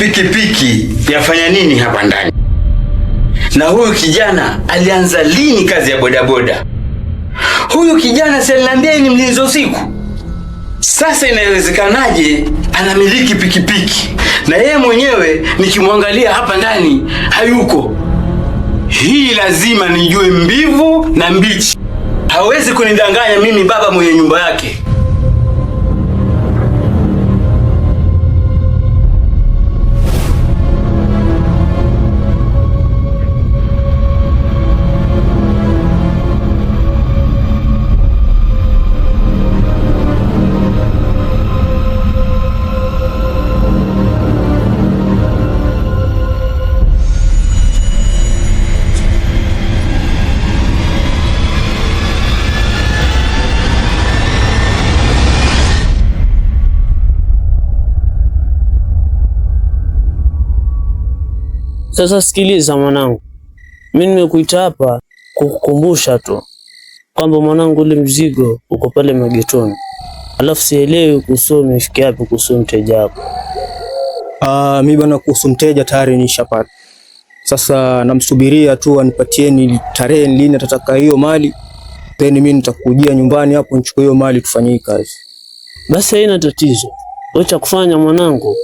pikipiki yafanya nini hapa ndani? Na huyu kijana alianza lini kazi ya bodaboda? Huyu kijana si aliniambia ni mlinzi usiku? Sasa inawezekanaje anamiliki pikipiki na yeye mwenyewe nikimwangalia hapa ndani hayuko? Hii lazima nijue mbivu na mbichi. Hawezi kunidanganya mimi baba mwenye nyumba yake. Sasa sikiliza mwanangu, mimi nimekuita hapa kukukumbusha tu kwamba mwanangu, ule mzigo uko pale magetoni, alafu sielewi kuhusu umefikia wapi kuhusu mteja wako. Mimi bwana, kuhusu mteja tayari nishapata. Sasa namsubiria tu anipatieni tarehe lini atataka hiyo mali, then mimi nitakujia nyumbani hapo nichukue hiyo mali tufanyie kazi. Basi haina tatizo. Wacha kufanya mwanangu,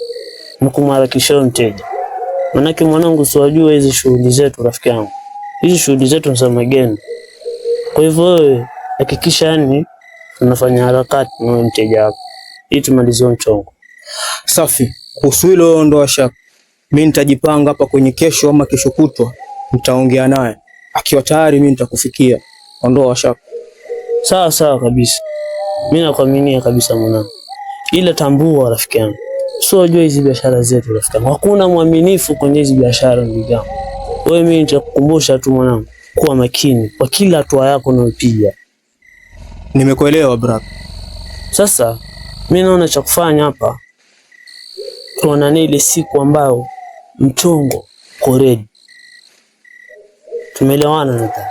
mkumharakishia mteja. Manake mwanangu, siwajua hizi shughuli zetu rafiki yangu. Hizi shughuli zetu ni za mageni. Kwa hivyo wewe hakikisha yani tunafanya harakati na mteja wako ili tumalize mchongo. Safi. Kuhusu hilo ndo shaka. Mimi nitajipanga hapa kwenye kesho ama kesho kutwa, nitaongea naye. Akiwa tayari mimi nitakufikia. Ondoa shaka. Sawa sawa kabisa. Mimi nakuaminia kabisa mwanangu. Ila tambua rafiki yangu, sio jua hizi biashara zetu rafiki yangu. Hakuna mwaminifu kwenye hizi biashara ndugu yangu. Wewe mimi nitakukumbusha tu mwanangu, kuwa makini kwa kila hatua yako unayopiga. Nimekuelewa brother. Sasa mimi naona cha kufanya hapa, tuonane ile siku ambayo mchongo uko ready. Tumeelewana nadhani.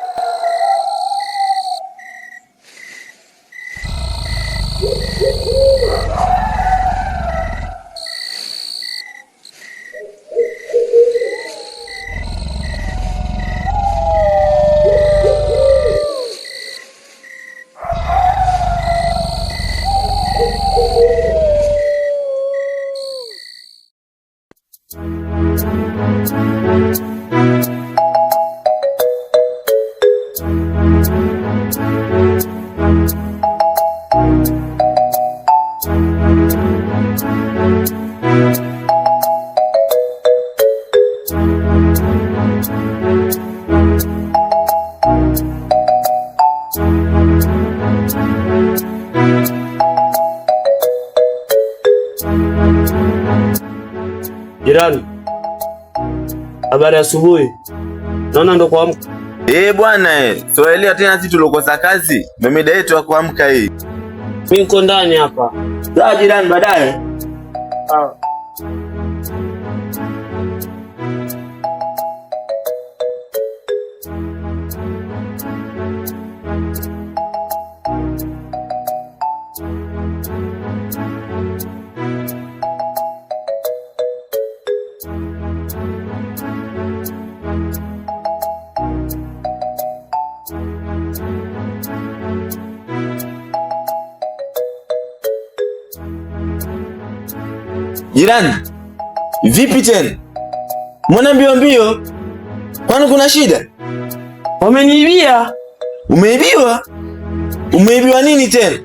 Jirani, habari asubuhi. Naona ndo kuamka. Bwana Swahili tena sisi tulokosa kazi. Ndio mida yetu ya kuamka hii. Mimi niko ndani hapa. Sawa jirani, baadaye. Sawa. Jirani, vipi tena? Mbona mbio mbio? Kwani kuna shida? Wameniibia. Umeibiwa? Umeibiwa nini tena?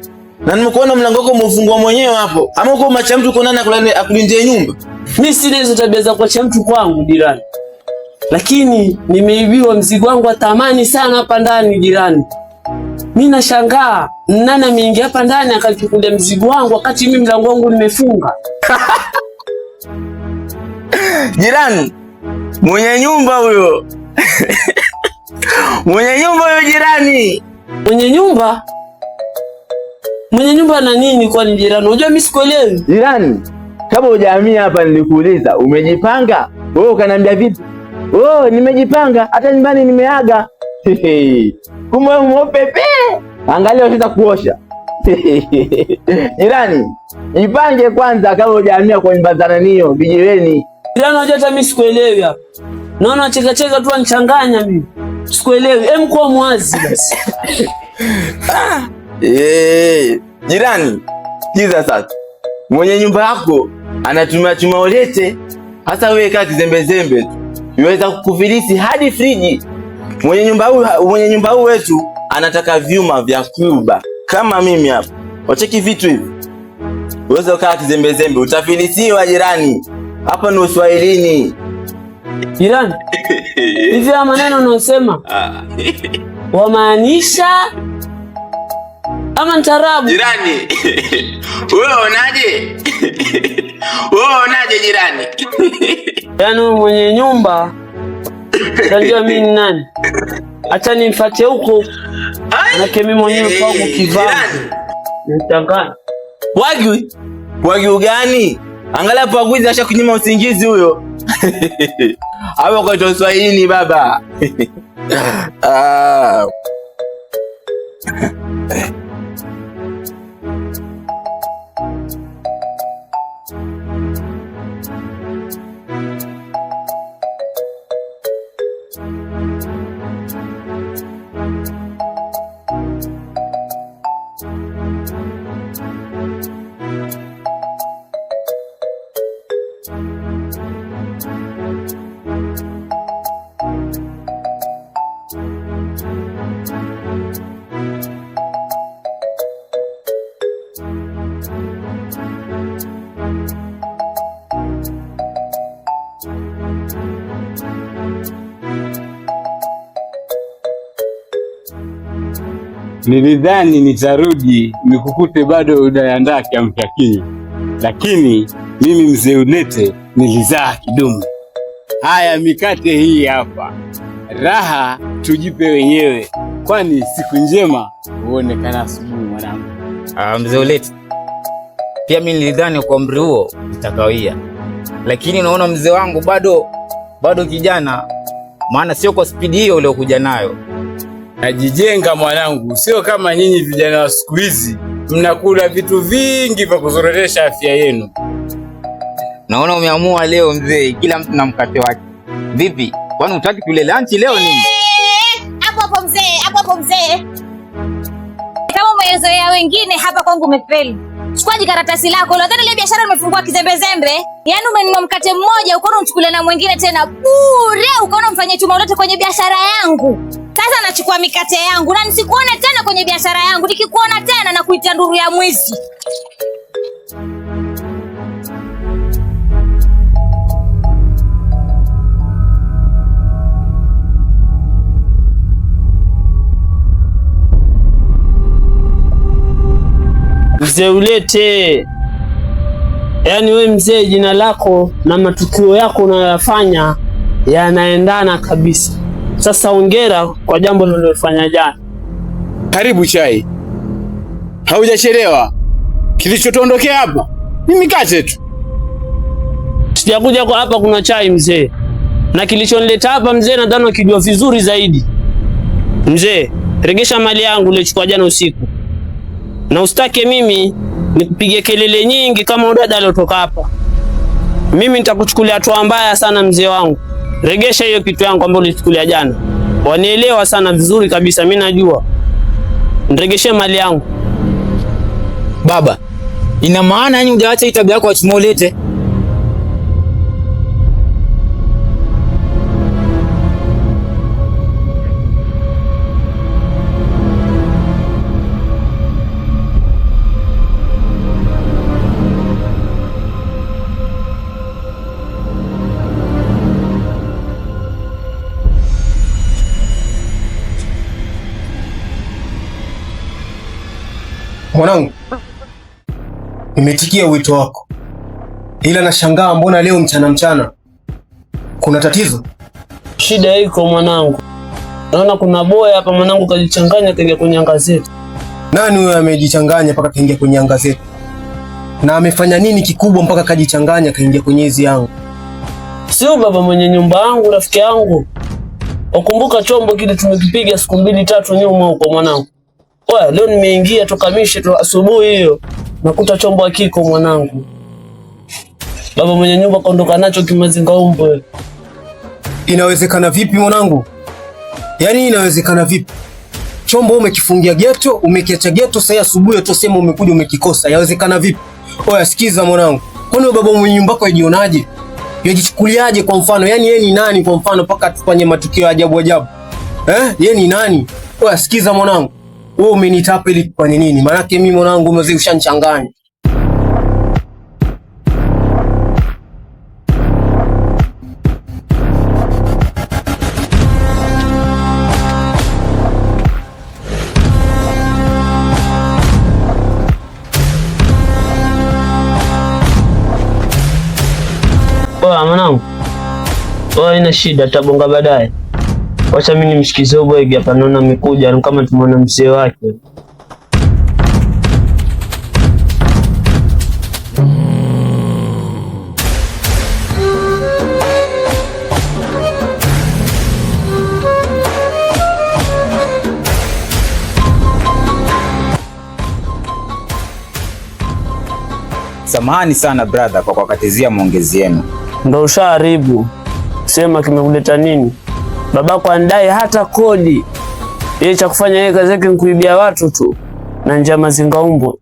Na nimekuona mlango wako umefungwa mwenyewe hapo. Ama uko macha mtu uko nani akulindie nyumba? Mimi sina hizo tabia za kuacha mtu kwangu jirani. Lakini nimeibiwa mzigo wangu wa thamani sana hapa ndani jirani. Mimi nashangaa, nani ameingia hapa ndani akachukulia mzigo wangu wakati mimi mlango wangu nimefunga. Jirani, mwenye nyumba huyo. Mwenye nyumba huyo jirani. Mwenye nyumba? Mwenye nyumba na nini kwani jirani? Unajua mimi sikuelewi. Jirani, kama hujaamia hapa nilikuuliza, umejipanga? Wewe ukaniambia vipi? Oh, nimejipanga, hata nyumbani nimeaga. Kumbe umepepe. Angalia unataka kuosha. Jirani, jipange kwanza kama hujaamia kwa nyumba za nanio vijiweni. Jirani, unajua hata mimi sikuelewi hapa. Naona cheka tu anchanganya mimi. Sikuelewi. Kwa mwazi basi. Jirani, kiza sasa. Mwenye nyumba yako anatumia chuma ulete. Hasa wewe kaa kizembezembe tu. Yuweza kukufilisi hadi friji. Mwenye nyumba huu wetu anataka vyuma vya kuba. Kama mimi hapa. Wacheki vitu hivi. Uweza kaa kizembezembe, utafilisiwa jirani. Hapa ni Uswahilini. Jirani, hivi ya maneno unasema wamaanisha ama ntarabu? Jirani, wewe unaje? Wewe unaje jirani? Yaani mwenye nyumba unajua mimi ni nani? Acha nimfuate huko. Manake mimi mwenyewe kwangu kivaa. Nitangana. Wagi gani? Angalia Pagwizi asha kunyima usingizi huyo. Hapo kwa Kiswahili baba. Nilidhani nitarudi nikukute bado unaandaa kiamsha kinywa, lakini mimi mzee Ulete nilizaa kidumu. Haya, mikate hii hapa, raha tujipe wenyewe, kwani siku njema huonekana asubuhi mwanangu. Mzee Ulete, pia mimi nilidhani kwa umri huo nitakawia, lakini naona mzee wangu bado kijana, maana sio kwa spidi hiyo uliokuja nayo. Najijenga mwanangu, sio kama nyinyi vijana wa siku hizi mnakula vitu vingi vya kuzorotesha afya yenu. Naona umeamua leo mzee, kila mtu na mkate wake. Vipi? Kwani hutaki tule lunch leo nini? Hapo mzee. Kama umezoea wengine, hapa kwangu umefeli. Chukua karatasi lako. Unadhani ile biashara imefungua kizembezembe? Yaani umenunua mkate mmoja ukaona unachukua na mwingine tena bure, ukaona mfanye chuma ulete kwenye biashara yangu. Sasa nachukua mikate yangu na nisikuone tena kwenye biashara yangu. Nikikuona tena na kuita nduru ya mwizi. Mzee Ulete, yaani we mzee, jina lako na matukio yako unayoyafanya yanaendana kabisa. Sasa hongera kwa jambo lililofanya jana. Karibu chai, haujachelewa. Kilichotuondokea hapa ni mikate tu. Sijakuja kwa hapa kuna chai mzee, na kilichonileta hapa mzee nadhani ukijua vizuri zaidi. Mzee, regesha mali yangu uliyochukua jana usiku, na usitake mimi nikupige kelele nyingi kama udada aliyotoka hapa. Mimi nitakuchukulia hatua mbaya sana mzee wangu. Regesha hiyo kitu yangu ambayo ulichukulia jana. Wanielewa sana vizuri kabisa, mimi najua. Niregeshe mali yangu. Baba, ina maana yani hujaacha tabia yako ya chuma ulete? Mwanangu, nimetikia wito wako, ila nashangaa mbona leo mchana kuna tatizo? Shida iko mwanangu, naona kuna boya hapa mwanangu kajichanganya kaingia kwenye anga zetu. Nani huyo amejichanganya mpaka kaingia kwenye anga zetu? Na amefanya nini kikubwa mpaka kajichanganya kaingia kwenye hizi anga? Sio baba mwenye nyumba yangu, rafiki yangu. Ukumbuka chombo kile tumekipiga siku 2-3 nyuma huko mwanangu? Oya, leo nimeingia toka mishe tu asubuhi hiyo, nakuta chombo hakiko mwanangu. Baba mwenye nyumba kaondoka nacho kimazingaumbwe. Inawezekana vipi mwanangu? Yaani inawezekana vipi? Chombo umekifungia geto, umekiacha geto, sasa asubuhi utasema umekuja umekikosa. Yawezekana vipi? Oya sikiza mwanangu. Kwani baba mwenye nyumba yako yajionaje? Yajichukuliaje kwa mfano? Yaani yeye ni nani kwa mfano mpaka tufanye matukio ajabu ajabu? Yeye ni nani? Oya sikiza mwanangu. Wewe umenitapa ili kufanya nini? Maana yake mimi mwanangu mzee ushanichanganya. Oya mwanangu. Oya ina shida tabonga baadaye. Wacha mimi nimshikize boy hapa naona amekuja kama tumeona mzee wake. Samahani sana brother kwa kuwakatizia maongezi yenu. Ndio ushaharibu. Sema kimekuleta nini? Babako andai hata kodi. Yeye cha kufanya yeye kazi yake kuibia watu tu na njama zingaumbwe.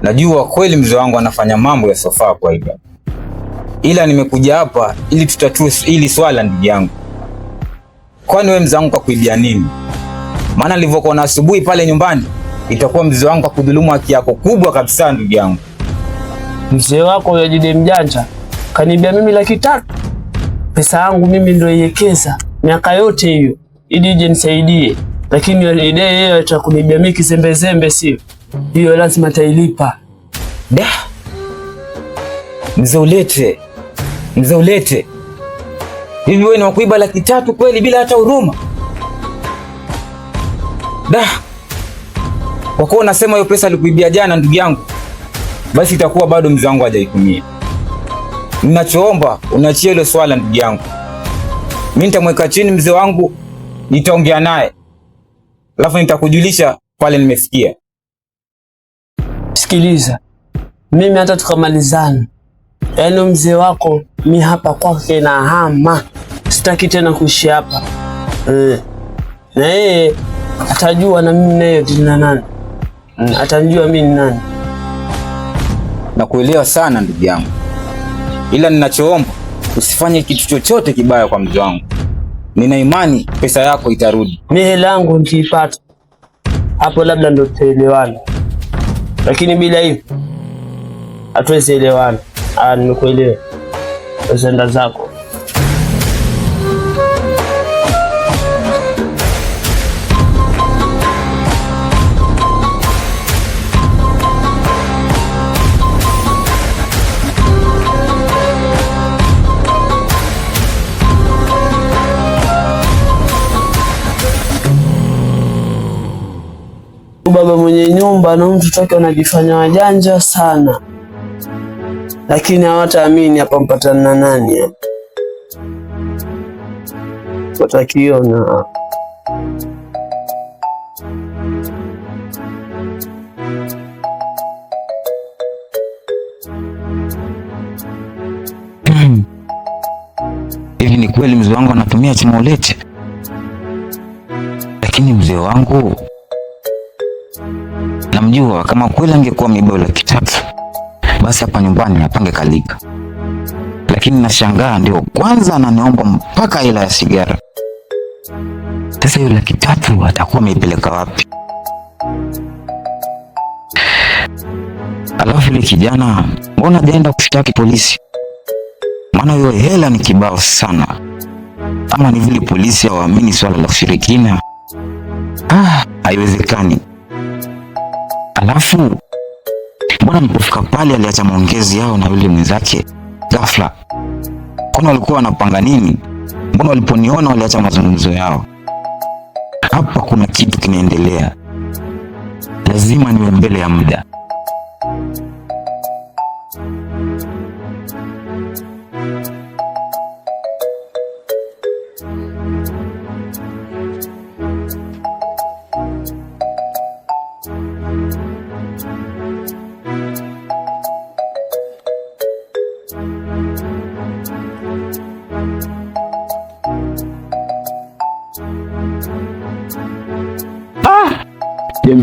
Najua kweli mzee wangu anafanya mambo ya sofa kwa hivyo. Ila nimekuja hapa ili tutatue hili swala ndugu yangu. Kwani wewe mzee wangu kwa kuibia nini? Maana nilivyokuwa na asubuhi pale nyumbani itakuwa mzee wangu akudhulumu haki yako kubwa kabisa ndugu yangu. Mzee wako huyo jide mjanja kanibia mimi 300,000. Pesa yangu mimi ndio iwekeza miaka yote hiyo ili ije nisaidie, lakini ile yeye atakunibia mimi kizembezembe, sio hiyo, lazima tailipa. Da mzee ulete hivi, wewe ni wakuiba 300,000 kweli bila hata huruma? Da kwa kuwa unasema hiyo pesa alikuibia jana ndugu yangu, basi itakuwa bado mzee wangu hajaikumia. Ninachoomba unachie hilo swala ndugu yangu. Mimi nitamweka chini mzee wangu, nitaongea naye, alafu nitakujulisha pale nimefikia. Sikiliza, mimi hata tukamalizana, yaani mzee wako mi hapa kwake na hama, sitaki tena kuishi hapa. Na yeye atajua na mimi naye tena nani, atajua mimi ni nani. Nakuelewa sana ndugu yangu, ila ninachoomba usifanye kitu chochote kibaya kwa mzee wangu. Nina imani pesa yako itarudi. Mimi hela yangu nikiipata hapo labda ndo tutaelewana, lakini bila hivyo hatuwezi elewana. Nimekuelewa, usenda zako. Baba mwenye nyumba na mtoto wake wanajifanya wajanja sana, lakini hawataamini hapa mpatana na nani hapa. Watakiona. Hivi ni kweli mzee wangu anatumia chimolete? Lakini mzee wangu namjua, kama kweli angekuwa ameiba 300,000 basi hapa nyumbani apange kalika. Lakini nashangaa ndio kwanza ananiomba mpaka hela ya sigara. Sasa hiyo 300,000 atakuwa ameipeleka wapi? Alafu ile kijana mbona hajaenda kushtaki polisi? Maana hiyo hela ni kibao sana. Ama ni vile polisi hawaamini swala la ushirikina? Haiwezekani. Alafu mbona nilipofika pale aliacha maongezi yao na yule mwenzake ghafla? Kwani walikuwa wanapanga nini? Mbona waliponiona waliacha mazungumzo yao? Hapa kuna kitu kinaendelea. Lazima niwe mbele ya muda.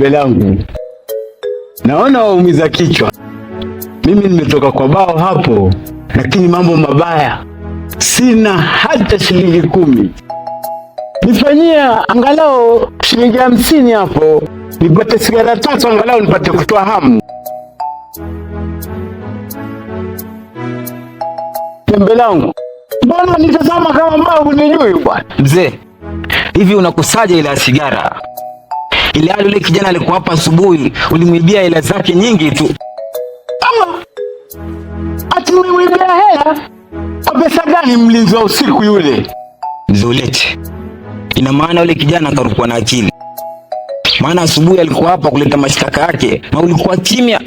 Pembe langu, naona waumiza kichwa. Mimi nimetoka kwa bao hapo, lakini mambo mabaya, sina hata shilingi 10. Nifanyia angalau shilingi 50 hapo, nipate sigara 3 angalau nipate kutoa hamu. Pembe langu, mbona nitazama kama mbavu nijui bwana? Mzee, hivi unakusaje ile sigara? Ile yule kijana alikuwa hapa asubuhi, ulimwibia hela zake nyingi tu. Ati umemwibia hela? Kwa pesa gani mlinzi wa usiku yule? Mzee, ina maana yule kijana akarukwa na akili. Maana asubuhi alikuwa hapa kuleta mashtaka yake na ulikuwa kimya.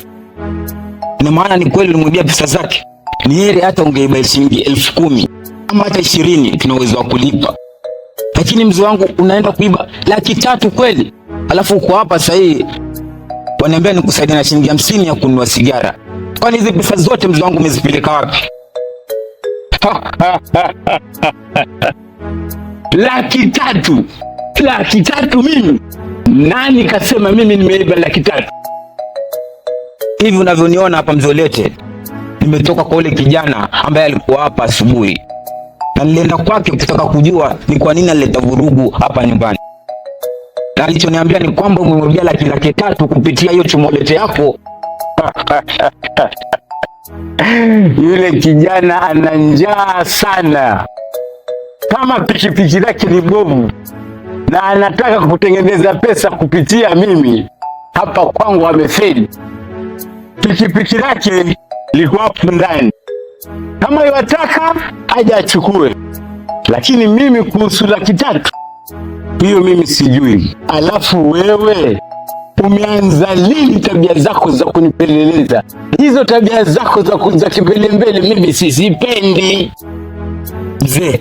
Ina maana ni kweli ulimwibia pesa zake. Ni heri hata ungeiba shilingi 10,000 ama hata 20 tuna uwezo wa kulipa. Lakini mzee wangu unaenda kuiba 300,000 kweli? Alafu uko hapa sasa hii waniambia nikusaidia na shilingi 50 ya kununua sigara. Kwani hizo pesa zote mzee wangu umezipeleka wapi? 300,000. 300,000 mimi? Nani kasema mimi nimeiba 300,000? Hivi unavyoniona hapa mzolete, nimetoka kwa ule kijana ambaye alikuwa hapa asubuhi. Na nilienda kwake kutaka kujua ni kwa nini alileta vurugu hapa nyumbani. Na alichoniambia ni kwamba umemwibia 300,000 kupitia hiyo chumolete yako. Yule kijana ana njaa sana. Kama pikipiki lake ni bovu na anataka kutengeneza pesa kupitia mimi, hapa kwangu amefeli. Pikipiki lake liko hapo ndani, kama yataka aje achukue, lakini mimi kuhusu 300,000 hiyo mimi sijui. Alafu wewe umeanza lini tabia zako za kunipeleleza? Hizo tabia zako za kipelembele mimi sizipendi. Mzee,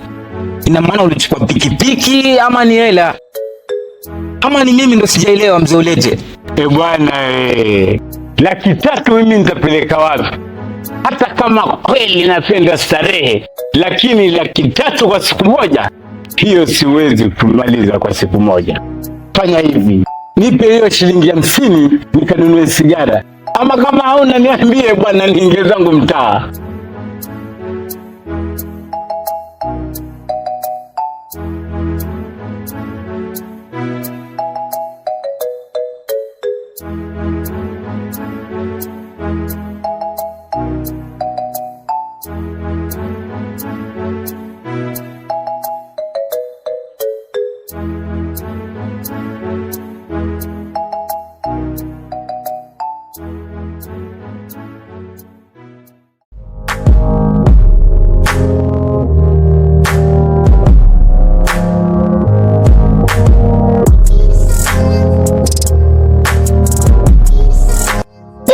ina maana ulichukua pikipiki ama ni hela? Ama ni mimi ndo sijaelewa mzee ulete? Bwana 300,000 mimi nitapeleka wapi? Hata kama kweli napenda starehe, lakini 300,000 kwa siku moja, hiyo siwezi kumaliza kwa siku moja. Fanya hivi, nipe hiyo shilingi 50 nikanunue sigara, ama kama hauna niambie bwana, niingie zangu mtaa.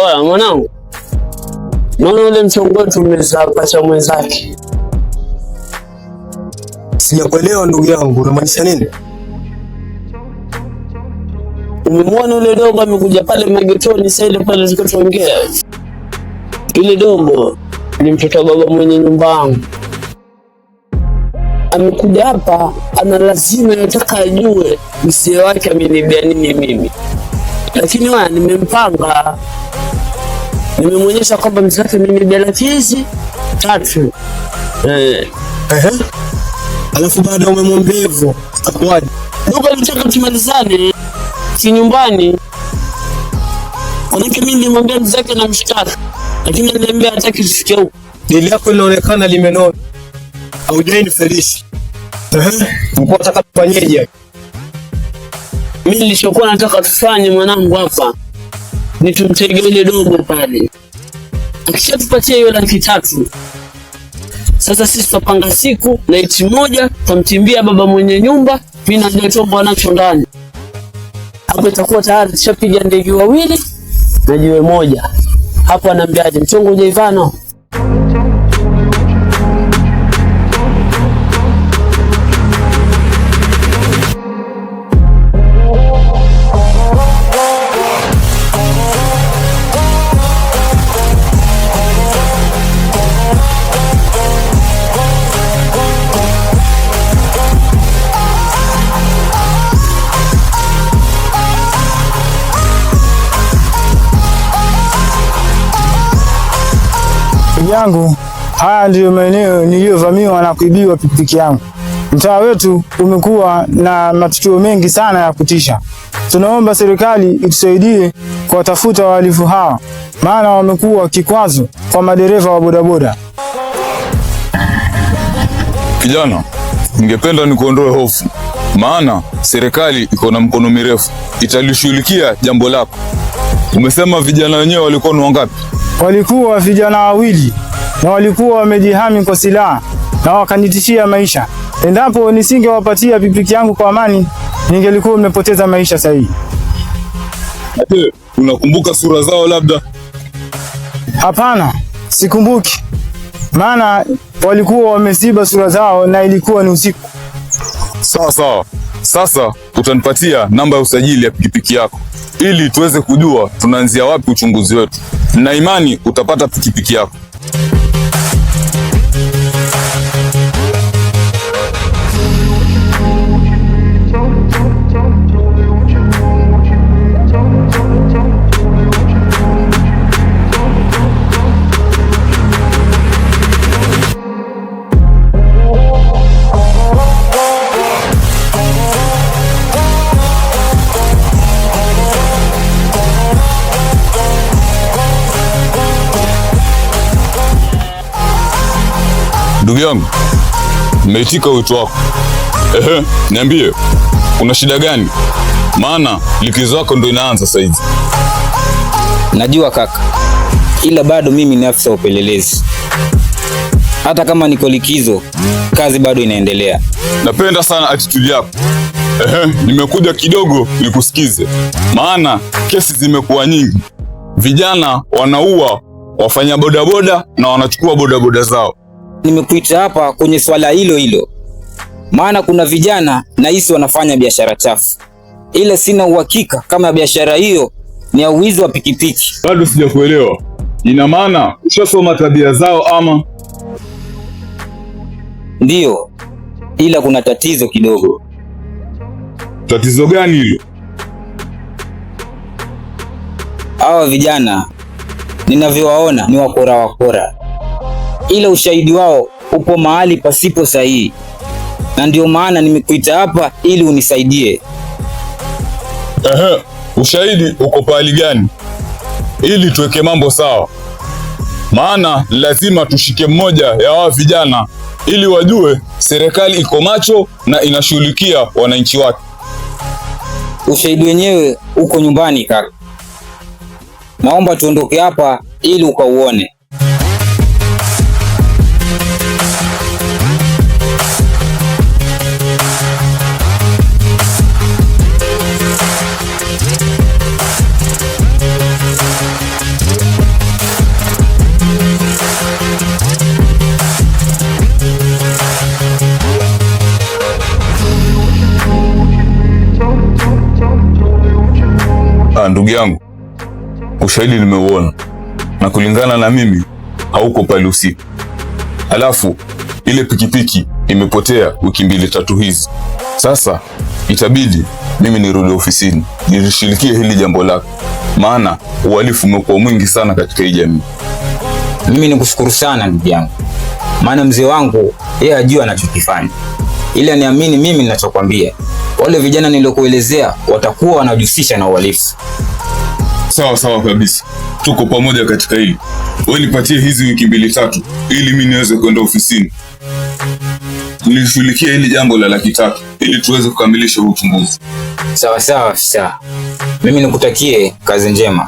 Oya mwanangu, naona ule mchongo wetu umezapasha mwenzake. Sijakuelewa ndugu yangu, unamaanisha nini? Umemwona ule dogo amekuja pale magetoni sasa ile pale zikotuongea. Ile dogo ni mtoto baba mwenye nyumba yangu. Amekuja hapa, ana lazima nataka ajue mzee wake amenibia nini mimi. Lakini wewe nimempanga. Nimemwonyesha kwamba mzee wake amenibia 300,000. Alafu baada umemwambia hivyo, akwaje? Dogo alitaka tumalizane si nyumbani. Manake mimi nilimwambia mzee wake na mshtaka, lakini aliniambia hataki tufikie huko. Dili yako linaonekana limenona. Haujai nifelisi. Mko nataka tufanyeje? Mimi nilichokuwa nataka tufanye mwanangu hapa ni tumtege ile dogo pale. Akishatupatia hiyo 300,000. Sasa sisi tutapanga siku na iti moja, tutamtimbia baba mwenye nyumba, mimi na ndio chombo anacho ndani. Hapo itakuwa tayari tushapiga ndege wawili na jiwe moja. Hapo anambiaje mchongo hujaivana? Ndugu yangu, haya ndiyo maeneo niliyovamiwa na kuibiwa pikipiki yangu. Mtaa wetu umekuwa na matukio mengi sana ya kutisha. Tunaomba serikali itusaidie kuwatafuta wahalifu hawa, maana wamekuwa kikwazo kwa madereva wa bodaboda. Kijana, ningependa nikuondoe hofu, maana serikali iko na mkono mirefu, italishughulikia jambo lako. Umesema vijana wenyewe walikuwa ni wangapi? Walikuwa vijana wawili na walikuwa wamejihami kwa silaha na wakanitishia maisha. Endapo nisingewapatia pikipiki yangu kwa amani, ningelikuwa nimepoteza maisha sahihi. Je, unakumbuka sura zao labda? Hapana, sikumbuki. Maana walikuwa wameziba sura zao na ilikuwa ni usiku. Sawa sawa. Sasa utanipatia namba ya usajili ya pikipiki yako ili tuweze kujua tunaanzia wapi uchunguzi wetu. Na imani utapata pikipiki yako. Ndugu yangu, nimeitika wito wako. Niambie, una shida gani? Maana likizo yako ndo inaanza sasa hivi. Najua kaka, ila bado mimi ni afisa upelelezi. Hata kama niko likizo, kazi bado inaendelea. Napenda sana attitude yako. Nimekuja kidogo nikusikize. Maana kesi zimekuwa nyingi. Vijana wanaua wafanya bodaboda na wanachukua bodaboda zao. Nimekuita hapa kwenye swala hilo hilo. Maana kuna vijana nahisi wanafanya biashara chafu. Ila sina uhakika kama biashara hiyo ni ya uwizi wa pikipiki. Bado sijakuelewa. Ina maana ushasoma tabia zao ama? Ndiyo. Ila kuna tatizo kidogo. Tatizo gani hilo? Hawa vijana ninavyowaona ni wakora. Ila ushahidi wao upo mahali pasipo sahihi. Na ndio maana nimekuita hapa ili unisaidie. Ushahidi uko pahali gani? Ili tuweke mambo sawa. Maana lazima tushike mmoja ya hawa vijana ili wajue serikali iko macho na inashughulikia wananchi wake. Ushahidi wenyewe uko nyumbani kaka. Naomba tuondoke hapa ili ukauone. Ndugu yangu, ushahidi nimeuona na kulingana na mimi hauko pale usiku. Alafu ile pikipiki imepotea wiki 2-3 hizi. Sasa itabidi mimi nirudi ofisini nilishirikie hili jambo lako, maana uhalifu umekuwa mwingi sana katika hii jamii. Mimi nikushukuru sana ndugu yangu, maana mzee wangu yeye ajua anachokifanya, ila niamini mimi ninachokwambia. Wale vijana nilokuelezea watakuwa wanajihusisha na uhalifu. Sawa sawa kabisa, tuko pamoja katika hili. Wewe nipatie hizi wiki 2-3 ili mimi niweze kwenda ofisini nilishughulikia hili jambo la 300,000 ili tuweze kukamilisha uchunguzi. Sawa sawa afisa, mimi nikutakie kazi njema.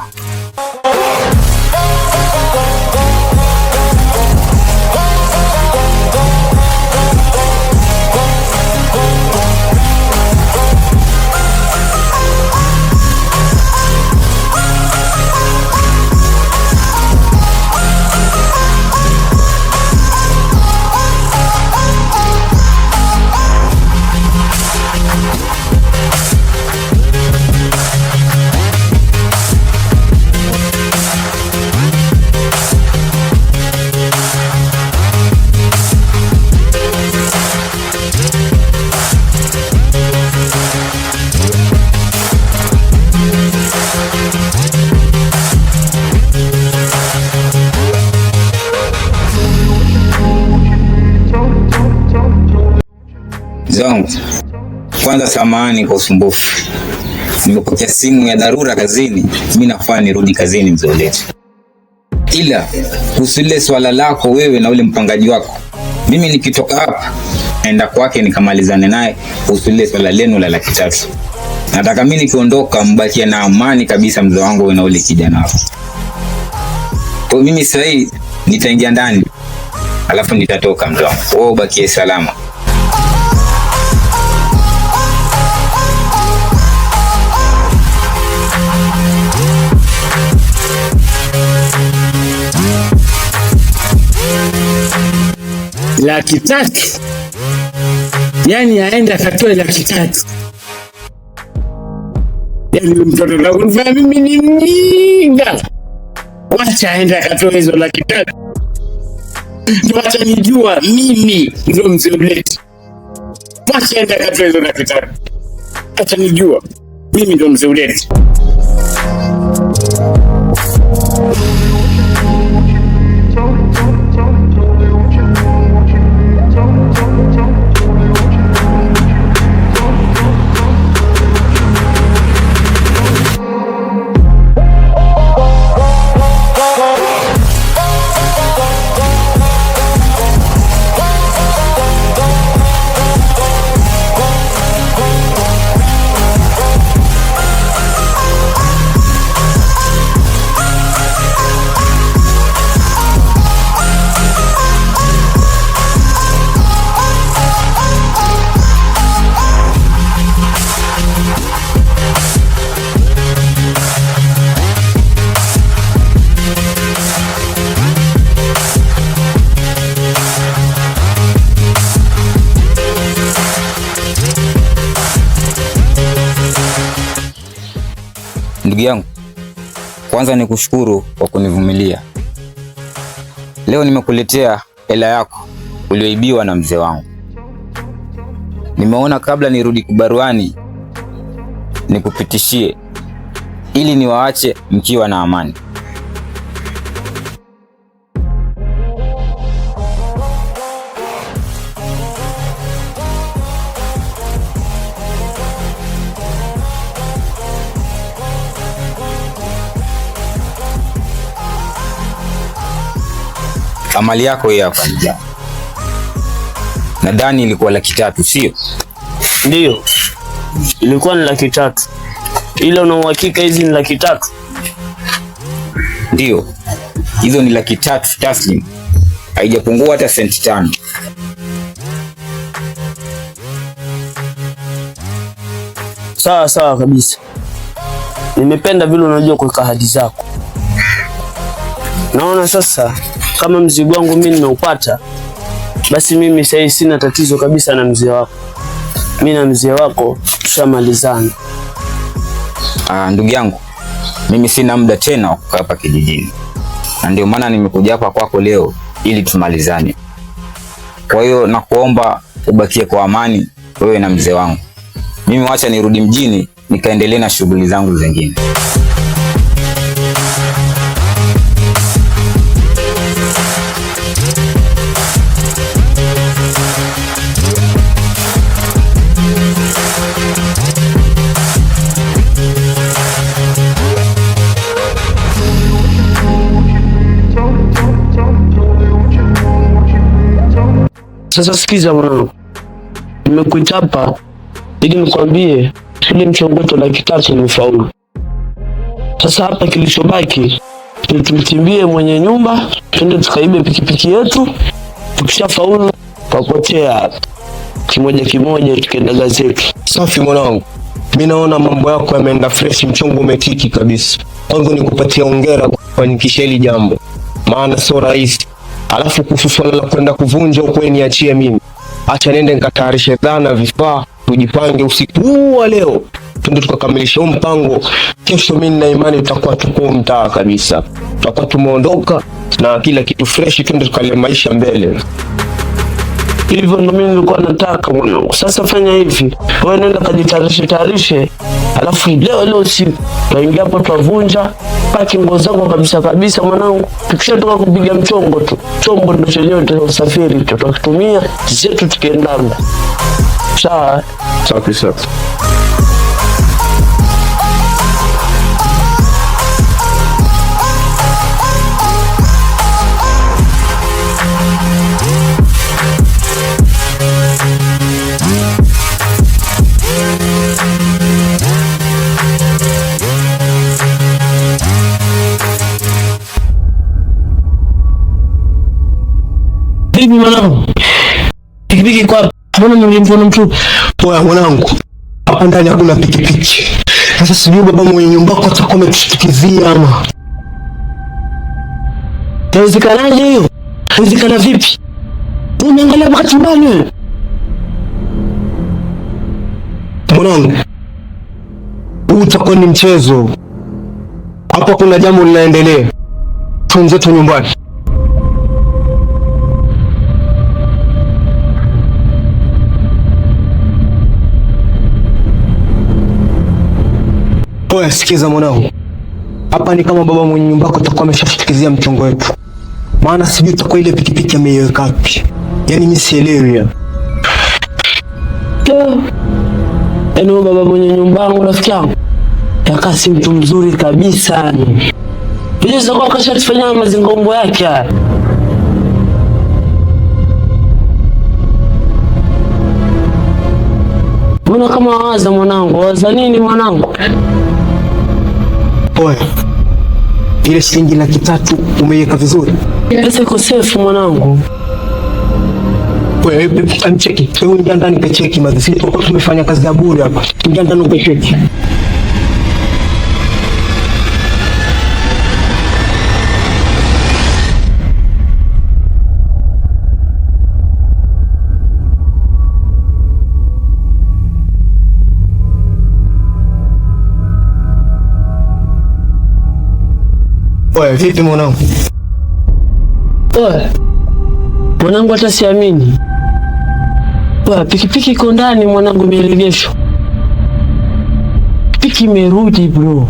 Mzee wangu, kwanza samahani kwa usumbufu. Nimepokea simu ya dharura kazini, mimi nafaa nirudi kazini mzee Ulete. Ila kuhusu ile swala lako wewe na ule mpangaji wako, mimi nikitoka hapa naenda kwake nikamalizane naye kuhusu ile swala lenu la 300,000. Nataka mimi nikiondoka mbakie na amani kabisa mzee wangu wewe na ule kijana wako. Kwa mimi sasa hivi nitaingia ndani alafu nitatoka mzee wangu. Wewe ubakie salama. Laki tatu? Yani aenda akatoe 300,000? Yani mtoto na kunifanya mimi ni mjinga. Wacha aenda akatoe hizo 300,000. Ndio acha nijua mimi ndio mzee Ulete. Wacha aenda akatoe hizo 300,000. Acha nijua mimi ndio mzee Ulete. Ndugu yangu, kwanza nikushukuru kwa kunivumilia. Leo nimekuletea hela yako ulioibiwa na mzee wangu. Nimeona kabla nirudi kubaruani nikupitishie ili niwaache mkiwa na amani. Amali yako hii hapa ndugu. Nadhani ilikuwa 300,000, sio? Ndio. Ilikuwa ni 300,000. Ila una uhakika hizi ni 300,000? Ndio. Hizo ni 300,000 taslim. Haijapungua hata senti 5. Sawa sawa kabisa. Nimependa vile unajua kuweka ahadi zako. Naona sasa kama mzigo wangu mimi nimeupata, basi mimi sasa sina tatizo kabisa na mzee wako. Mimi na mzee wako tushamalizana. Ndugu yangu, mimi sina muda tena wa kukaa hapa kijijini. Na ndio maana nimekuja hapa kwako leo ili tumalizane. Kwa hiyo nakuomba ubakie kwa amani wewe na mzee wangu. Mimi wacha nirudi mjini nikaendelee na shughuli zangu zingine. Sasa sikiza mwanangu. Nimekuita hapa ili nikwambie ile mchongoto 300,000 nimefaulu. Sasa hapa kilichobaki ni tumtimbie mwenye nyumba, twende tukaibe pikipiki yetu. Tukishafaulu pakotea kimoja tukienda gazeti. Safi mwanangu. Mimi naona mambo yako yameenda fresh, mchongo umetiki kabisa. Kwanza nikupatia hongera kwa kufanikisha hili jambo. Maana sio rahisi. Alafu kuhusu swala la kwenda kuvunja huko niachie mimi. Acha nende nikatayarishe dhana, vifaa, tujipange usiku huu wa leo. Twende tukakamilisha mpango. Kesho mimi na imani tutakuwa tuko mtaa kabisa. Tutakuwa tumeondoka na kila kitu fresh, twende tukale maisha mbele. Hivyo ndo mimi nilikuwa nataka mwanangu. Sasa fanya hivi. Wewe nenda kajitayarishe. Alafu leo usiku tuingia hapo tuvunja. Paki nguo zako kabisa mwanangu. Tukishatoka kupiga mchongo tu. Chombo ndio chenyewe tutasafiri tutakitumia zetu tukiendana. Sawa. Safi safi. Bibi mwanangu. Pikipiki kwa mbona mlimvona mtu? Poa mwanangu. Hapa ndani hakuna pikipiki. Sasa sijui baba mwenye nyumba yako atakuwa ametushtukizia ama. Inawezekanaje hiyo? Inawezekana vipi? Unaangalia wakati mbali wewe. Mwanangu. Huu utakuwa ni mchezo. Hapa kuna jambo linaendelea. Tunzetu nyumbani. Oya, sikiza mwanangu. Hapa ni kama baba mwenye nyumba yako atakuwa ameshashtukizia mchongo wetu. Maana sijui utakuwa ile pikipiki ameiweka wapi. Yaani mimi sielewi ya. Yaani baba mwenye nyumba yangu rafiki yangu. Kaka si mtu mzuri kabisa. Bila sababu kashatufanyia mazingombo yake. Mbona kama waza mwanangu? Waza nini mwanangu? Oya. Ile shilingi 300 umeiweka vizuri? Pesa iko safe mwanangu. Wewe amcheki. Wewe ingia ndani kacheki madhisi. Tumefanya kazi ya bure hapa. Ingia ndani ukacheki. Oya, vipi mwanangu? Oya. Mwanangu hata siamini. Oya, pikipiki iko ndani mwanangu imeregeshwa. Pikipiki imerudi bro.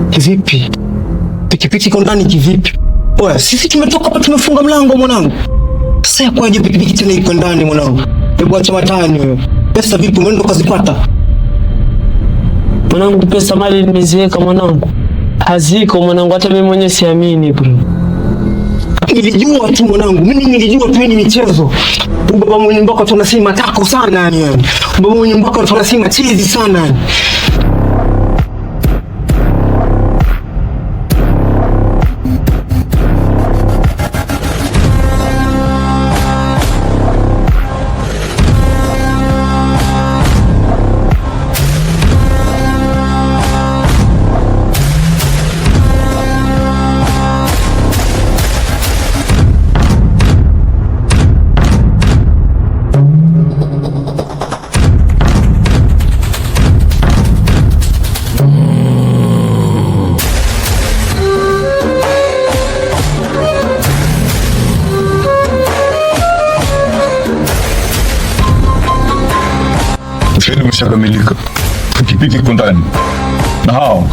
Kivipi? Pikipiki iko ndani kivipi? Oya, sisi tumetoka hapa tumefunga mlango mwanangu. Sasa kwaje pikipiki tena iko ndani mwanangu? Hebu acha matani wewe. Pesa vipi umeenda ukazipata? Mwanangu pesa mali nimeziweka mwanangu. Haziko mwanangu, hata mimi mwenyewe siamini bro. Nilijua tu mwanangu, mimi nilijua tu ni michezo. Baba mwenye nyumba tunasema tako sana yani. Baba mwenye nyumba tunasema chizi sana yani. Ushahidi umeshakamilika. Pikipiki iko ndani. Na hao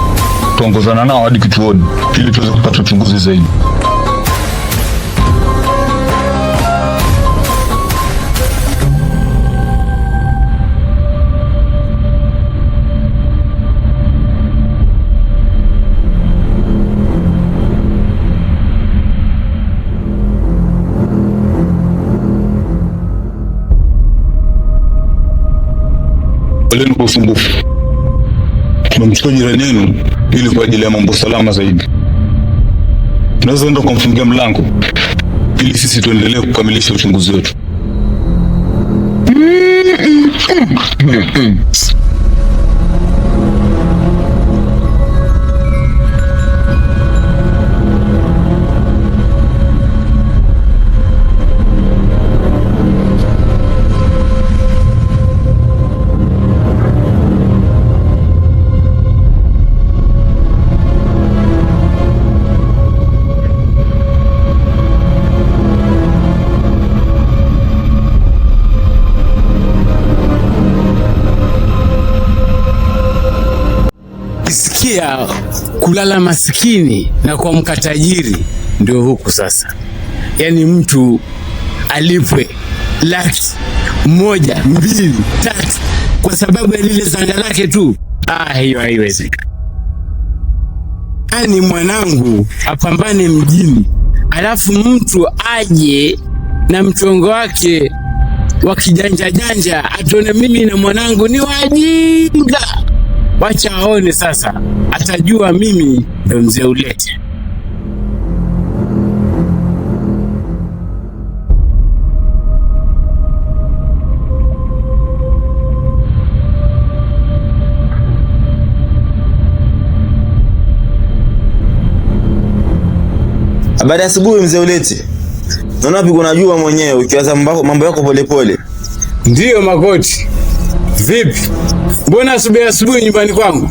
tuongozana nao hadi kituoni ili tuweze kupata uchunguzi zaidi. Poleni kwa usumbufu. Tumemchukua jirani yenu ili kwa ajili ya mambo salama zaidi. Tunaweza enda kumfungia mlango ili sisi tuendelee kukamilisha uchunguzi wetu. Sikia, kulala maskini na kuamka tajiri ndio huku sasa. yani mtu alipwe 100,000, 2,000, 3 kwa sababu ya lile zanga lake tu? Hiyo haiwezekani. Ani mwanangu apambane mjini, alafu mtu aje na mchongo wake wa kijanja janja atone mimi na mwanangu ni wajinga. Wacha aone sasa, atajua mimi ndo mzee Ulete. Habari ya asubuhi mzee Ulete. Naona wapi unajua mwenyewe ukiwaza mambo yako polepole. Ndiyo Makoti. Vipi? Mbona asubuhi nyumbani kwangu?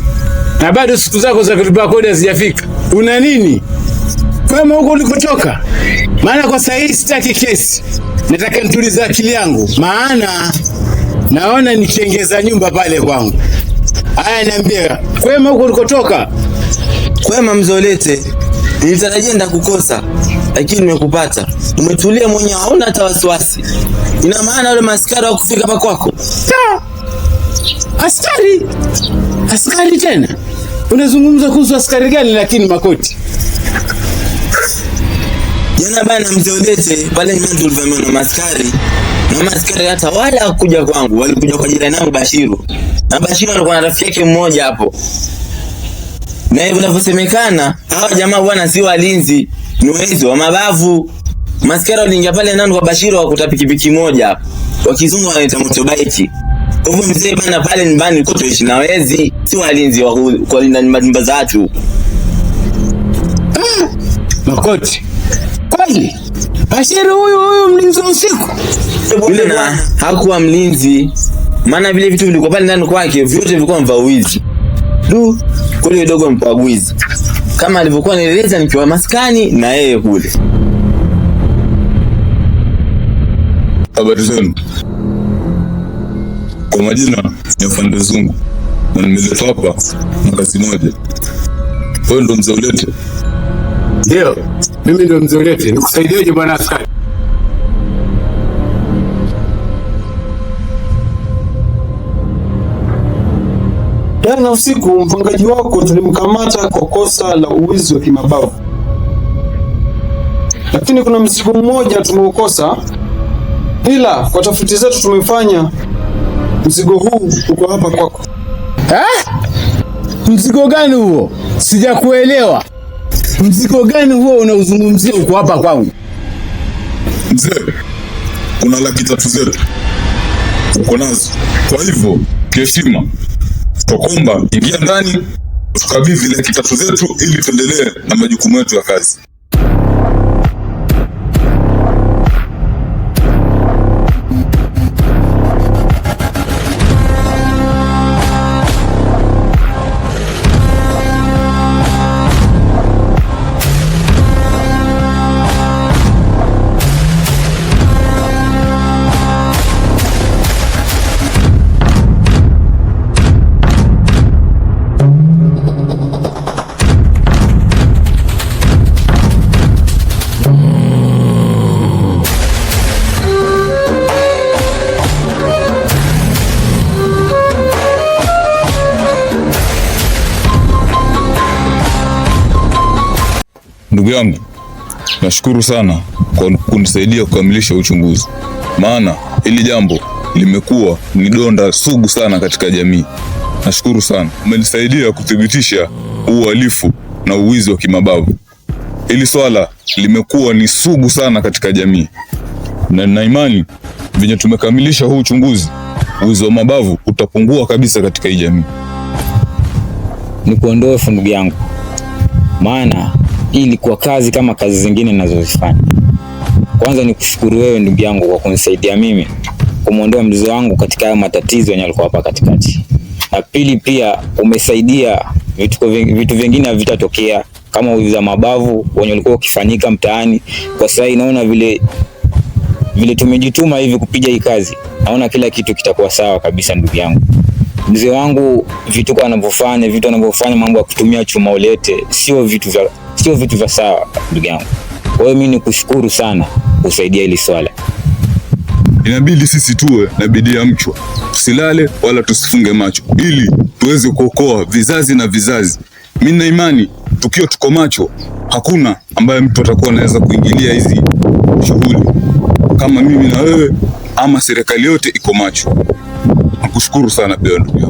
Na bado siku zako za kulipa kodi hazijafika. Una nini? Kama huko ulikotoka. Maana kwa sasa hii sitaki kesi. Nataka nitulize akili yangu. Maana naona nikiongeza nyumba pale kwangu. Haya niambia, kwema huko ulikotoka? Kwema mzee Ulete. Nilitarajia ndakukosa, lakini nimekupata. Umetulia mwenyewe, hauna hata wasiwasi. Ina maana wale maskari wa kufika hapa kwako? Askari tena? Unazungumza kuhusu askari gani lakini Makoti? Jana bana mzee Ulete, pale nyumbani tulivamiwa na maskari. Na maskari hata wala kuja kwangu, walikuja kwa jirani yangu Bashiru. Na Bashiru alikuwa na rafiki yake mmoja hapo. Na hivyo vinavyosemekana, hawa jamaa bwana si walinzi, ni wezi wa mabavu. Maskari waliingia pale ndani kwa Bashiru wakuta pikipiki moja hapo. Wakizungu wanaita motorbike. Kwa hivyo mzee bana pale nyumbani kote ishi na wezi, si walinzi wa kulinda nyumba za watu. Makoti. Kweli? Bashiru huyu mlinzi usiku? Yule na hakuwa mlinzi. Maana vile vitu vilikuwa pale ndani kwake vyote vilikuwa vya wizi. Kule dogo mpagwizi. Kama alivyokuwa nieleza nikiwa maskani na yeye kule. Habari zenu. Kwa majina ya Afande Zungu na nimeletwa hapa na kazi moja. Wewe ndo mzee Ulete? Ndio, mimi ndo mzee Ulete. Nikusaidieje bwana askari? Jana usiku mpangaji wako tulimkamata kwa kosa la uwizi wa kimabavu, lakini kuna mzigo mmoja tumeukosa, ila kwa tafiti zetu tumefanya mzigo huu uko hapa kwako. Mzigo gani huo? Sijakuelewa. Mzigo gani huo unauzungumzia uko hapa kwangu? Mzee, kuna 300 zetu uko nazo. Kwa hivyo kiheshima tukomba ingia ndani tukabidhi 300 zetu ili tuendelee na majukumu yetu ya kazi. Ndugu yangu, nashukuru sana kwa kunisaidia kukamilisha uchunguzi. Maana hili jambo limekuwa ni donda sugu sana katika jamii. Nashukuru sana. Umenisaidia kuthibitisha uhalifu na uwizi wa kimabavu. Hili swala limekuwa ni sugu sana katika jamii. Na imani venye tumekamilisha huu uchunguzi, uwizi wa mabavu utapungua kabisa katika hii jamii. Nikuondoe ndugu yangu. Maana hii ilikuwa kazi kama kazi zingine ninazozifanya. Kwanza nikushukuru wewe ndugu yangu kwa kunisaidia mimi kumuondoa mzee wangu katika haya matatizo yenye alikuwa hapa katikati. Na pili pia umesaidia vitu vingine havitatokea kama uwizi wa mabavu wenye ulikuwa ukifanyika mtaani. Kwa sasa naona vile tumejituma hivi kupiga hii kazi, naona kila kitu kitakuwa sawa kabisa ndugu yangu. Mzee wangu vitu anavyofanya mambo ya kutumia chuma ulete sio vitu vya sawa ndugu yangu. Kwa hiyo mimi nikushukuru sana kusaidia hili swala. Inabidi sisi tuwe na bidii ya mchwa, tusilale wala tusifunge macho, ili tuweze kuokoa vizazi na vizazi. Mimi na imani tukiwa tuko macho, hakuna ambaye mtu atakuwa anaweza kuingilia hizi shughuli kama mimi na wewe, ama serikali yote iko macho. Nakushukuru sana pia ndugu.